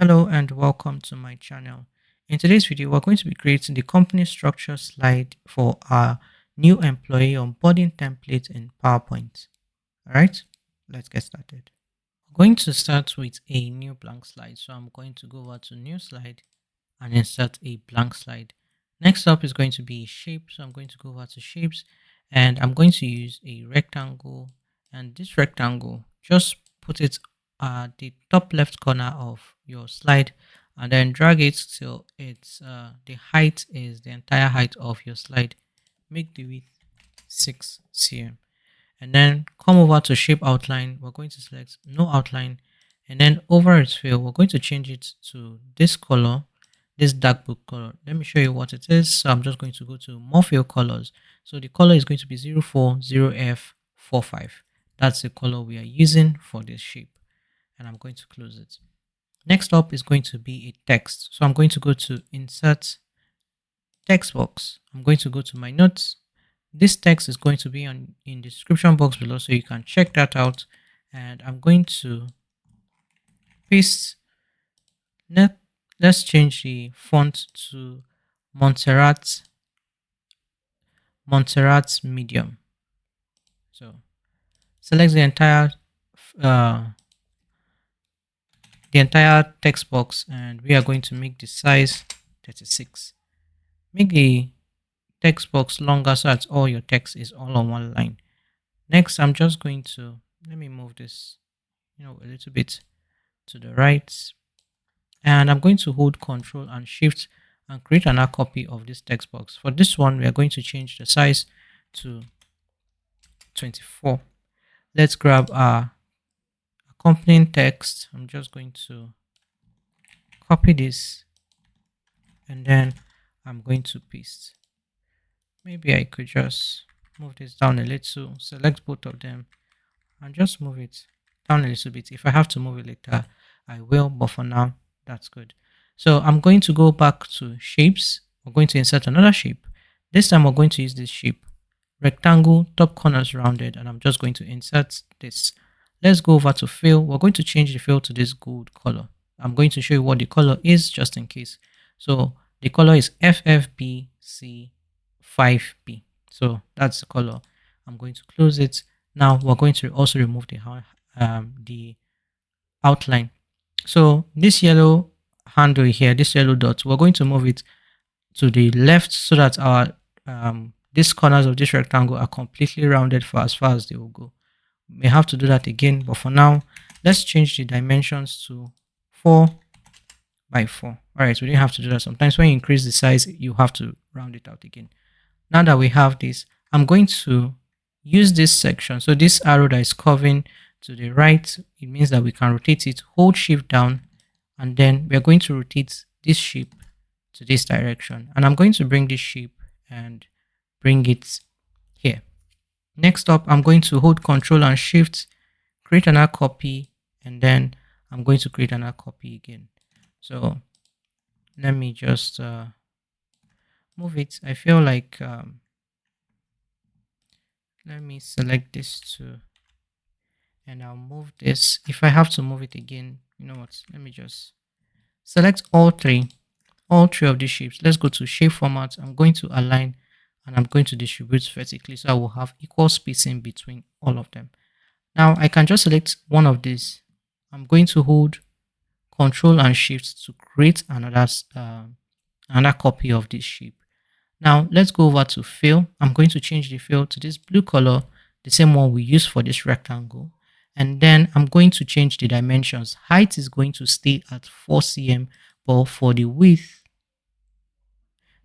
Hello and welcome to my channel. In today's video, we're going to be creating the company structure slide for our new employee onboarding template in PowerPoint. All right, let's get started. We're going to start with a new blank slide. So I'm going to go over to new slide and insert a blank slide. Next up is going to be shape. So I'm going to go over to shapes and I'm going to use a rectangle, and this rectangle, just put it at the top left corner of your slide and then drag it till it's the height is the entire height of your slide. Make the width 6 cm and then come over to shape outline. We're going to select no outline, and then over its fill we're going to change it to this color, this dark blue color. Let me show you what it is. So I'm just going to go to more fill colors. So the color is going to be 040F45. That's the color we are using for this shape, and I'm going to close it. Next up is going to be a text. So I'm going to go to insert text box. I'm going to go to my notes. This text is going to be in the description box below, so you can check that out. And I'm going to paste. Let's change the font to Montserrat medium. So select the entire text box, and we are going to make the size 36. Make the text box longer so that all your text is all on one line. Next, I'm just going to, let me move this, a little bit to the right, and I'm going to hold Control and Shift and create another copy of this text box. For this one, we are going to change the size to 24. Let's grab our accompanying text. I'm just going to copy this and then I'm going to paste. Maybe I could just move this down a little, select both of them and just move it down a little bit. If I have to move it later, I will, but for now, that's good. So I'm going to go back to shapes. We're going to insert another shape. This time we're going to use this shape, rectangle, top corners rounded, and I'm just going to insert this. Let's go over to fill. We're going to change the fill to this gold color. I'm going to show you what the color is just in case. So the color is FFBC5B. So that's the color. I'm going to close it. Now we're going to also remove the outline. So this yellow handle here, this yellow dot, we're going to move it to the left so that our these corners of this rectangle are completely rounded for as far as they will go. May have to do that again, but for now, let's change the dimensions to 4 by 4. All right, so we didn't have to do that. Sometimes when you increase the size, you have to round it out again. Now that we have this, I'm going to use this section. So this arrow that is curving to the right, it means that we can rotate it. Hold Shift down, and then we are going to rotate this shape to this direction. And I'm going to bring this shape and bring it here. Next up, I'm going to hold Control and Shift, create another copy, and then I'm going to create another copy again. So let me just move it. I feel like let me select this too, and I'll move this. If I have to move it again, you know what? Let me just select all three of these shapes. Let's go to shape format. I'm going to align and I'm going to distribute vertically, so I will have equal spacing between all of them. Now I can just select one of these. I'm going to hold Control and Shift to create another copy of this shape. Now let's go over to fill. I'm going to change the fill to this blue color, the same one we use for this rectangle. And then I'm going to change the dimensions. Height is going to stay at 4 cm, but for the width,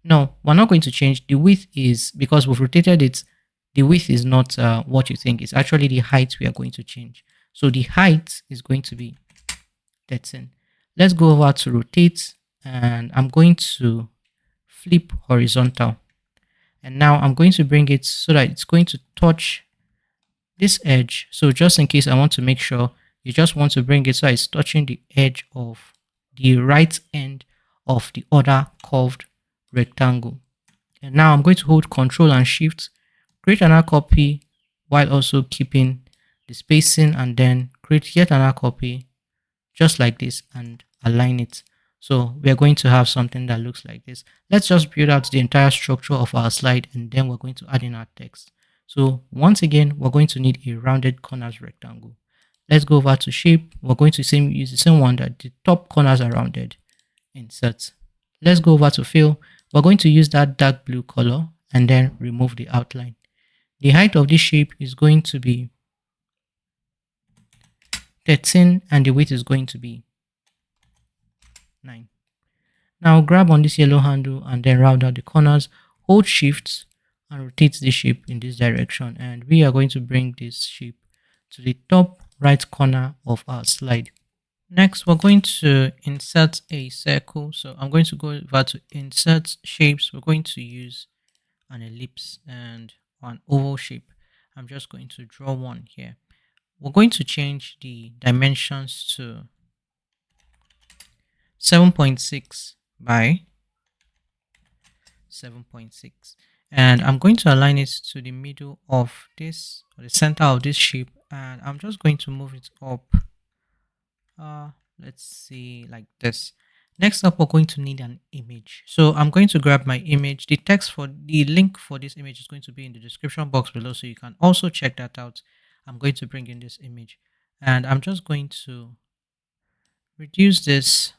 no, we're not going to change. The width is, because we've rotated it, the width is not what you think. It's actually the height we are going to change. So the height is going to be 13. Let's go over to rotate, and I'm going to flip horizontal. And now I'm going to bring it so that it's going to touch this edge. So just in case I want to make sure, you just want to bring it so it's touching the edge of the right end of the other curved rectangle. And now I'm going to hold Control and Shift, create another copy while also keeping the spacing, and then create yet another copy just like this and align it. So we are going to have something that looks like this. Let's just build out the entire structure of our slide, and then we're going to add in our text. So once again, we're going to need a rounded corners rectangle. Let's go over to shape. We're going to use the same one that the top corners are rounded. Insert. Let's go over to fill. We're going to use that dark blue color and then remove the outline. The height of this shape is going to be 13 and the width is going to be 9. Now grab on this yellow handle and then round out the corners. Hold shift and rotate the shape in this direction, and we are going to bring this shape to the top right corner of our slide. Next, we're going to insert a circle. So I'm going to go over to insert shapes. We're going to use an ellipse and an oval shape. I'm just going to draw one here. We're going to change the dimensions to 7.6 by 7.6, and I'm going to align it to the middle of this, or the center of this shape, and I'm just going to move it up, let's see, like this. Next up, we're going to need an image. So I'm going to grab my image. The text for the link for this image is going to be in the description box below, so you can also check that out. I'm going to bring in this image, and I'm just going to reduce this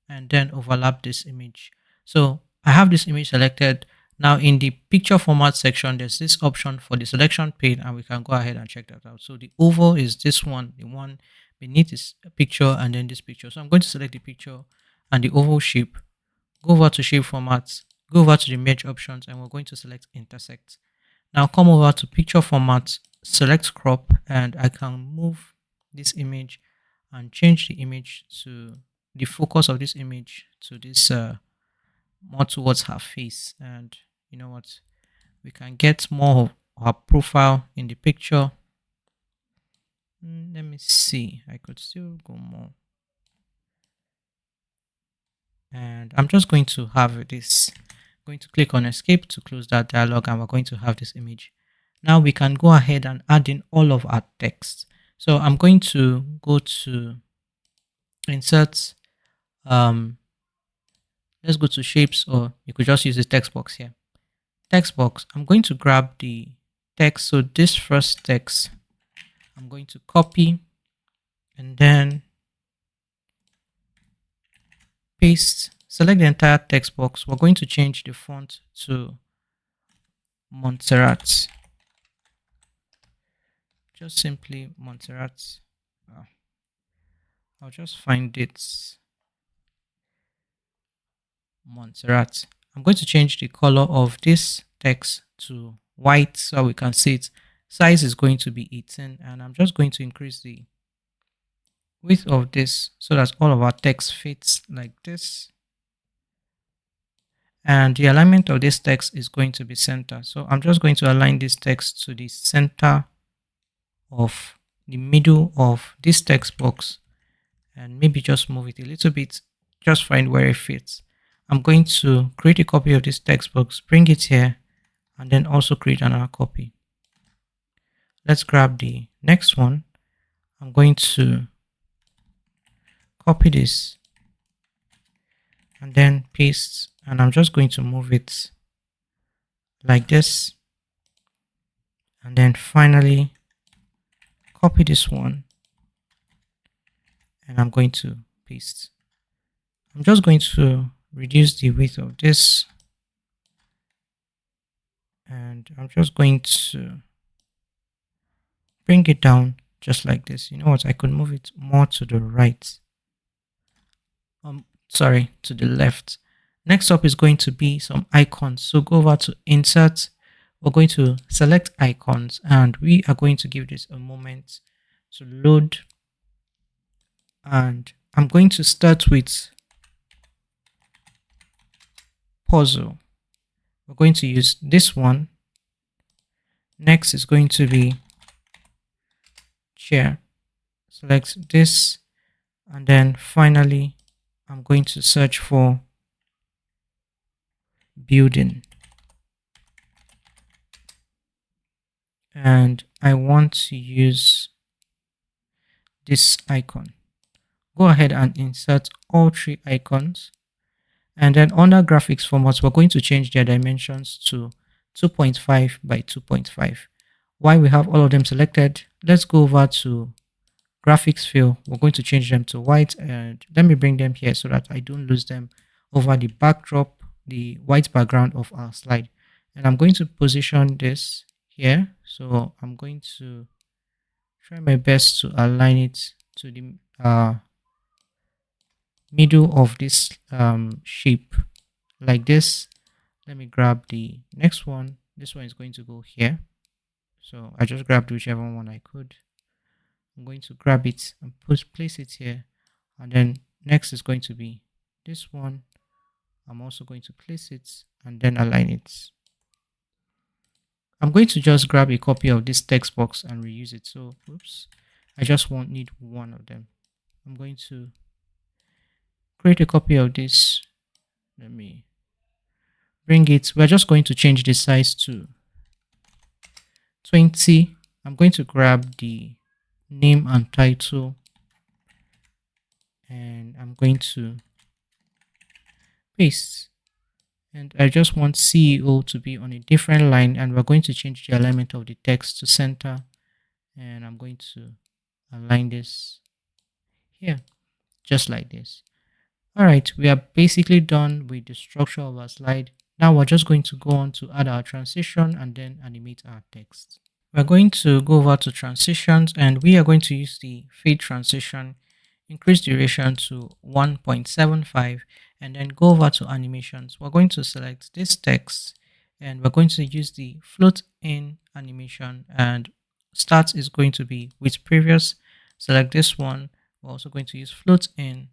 and then overlap this image. So I have this image selected. Now in the picture format section, there's this option for the selection pane, and we can go ahead and check that out. So the oval is this one, the one beneath this picture, and then this picture. So I'm going to select the picture and the oval shape, go over to shape formats, go over to the merge options, and we're going to select intersect. Now come over to picture format, select crop, and I can move this image and change the image to the focus of this image to this more towards her face. And you know what, we can get more of her profile in the picture. Let me see, I could still go more, and I'm just going to have this, going to click on escape to close that dialog, and we're going to have this image. Now we can go ahead and add in all of our text. So I'm going to go to insert, let's go to shapes, or you could just use the text box here. Text box, I'm going to grab the text. So this first text, I'm going to copy and then paste, select the entire text box. We're going to change the font to Montserrat, just simply Montserrat. I'll just find it, Montserrat. I'm going to change the color of this text to white so we can see it. Size is going to be 18, and I'm just going to increase the width of this so that all of our text fits like this. And the alignment of this text is going to be center. So I'm just going to align this text to the center of the middle of this text box, and maybe just move it a little bit, just find where it fits. I'm going to create a copy of this text box, bring it here, and then also create another copy. Let's grab the next one. I'm going to copy this and then paste, and I'm just going to move it like this, and then finally copy this one, and I'm going to paste. I'm just going to reduce the width of this, and I'm just going to bring it down just like this. You know what, I could move it more to the right, sorry, to the left. Next up is going to be some icons. So go over to insert, we're going to select icons, and we are going to give this a moment to load. And I'm going to start with puzzle. We're going to use this one. Next is going to be chair. Select this, and then finally I'm going to search for building, and I want to use this icon. go ahead and insert all three icons. And then under graphics formats, we're going to change their dimensions to 2.5 by 2.5. While we have all of them selected, let's go over to graphics fill. We're going to change them to white, and let me bring them here so that I don't lose them over the backdrop, the white background of our slide. And I'm going to position this here. So I'm going to try my best to align it to the middle of this shape like this. Let me grab the next one. This one is going to go here. So I just grabbed whichever one I could. I'm going to grab it and place it here. And then next is going to be this one. I'm also going to place it and then align it. I'm going to just grab a copy of this text box and reuse it. So, oops, I just won't need one of them. I'm going to create a copy of this. Let me bring it. We're just going to change the size to 20. I'm going to grab the name and title, and I'm going to paste. And I just want CEO to be on a different line, and we're going to change the alignment of the text to center. And I'm going to align this here, just like this. All right, we are basically done with the structure of our slide. Now we're just going to go on to add our transition and then animate our text. We're going to go over to transitions, and we are going to use the fade transition, increase duration to 1.75, and then go over to animations. We're going to select this text, and we're going to use the float in animation, and start is going to be with previous. Select this one. We're also going to use float in.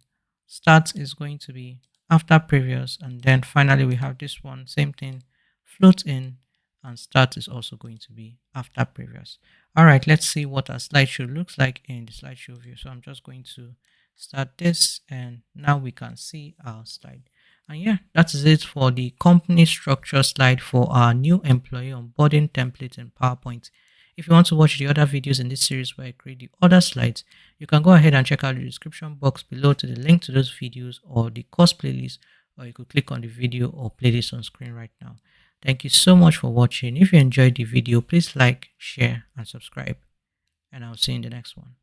Start is going to be after previous, and then finally we have this one, same thing, float in, and start is also going to be after previous. All right, let's see what our slideshow looks like in the slideshow view. So I'm just going to start this, and now we can see our slide. And yeah, that is it for the company structure slide for our new employee onboarding template in PowerPoint. If you want to watch the other videos in this series where I create the other slides, you can go ahead and check out the description box below to the link to those videos or the course playlist, or you could click on the video or playlist on screen right now. Thank you so much for watching. If you enjoyed the video, please like, share, and subscribe. And I'll see you in the next one.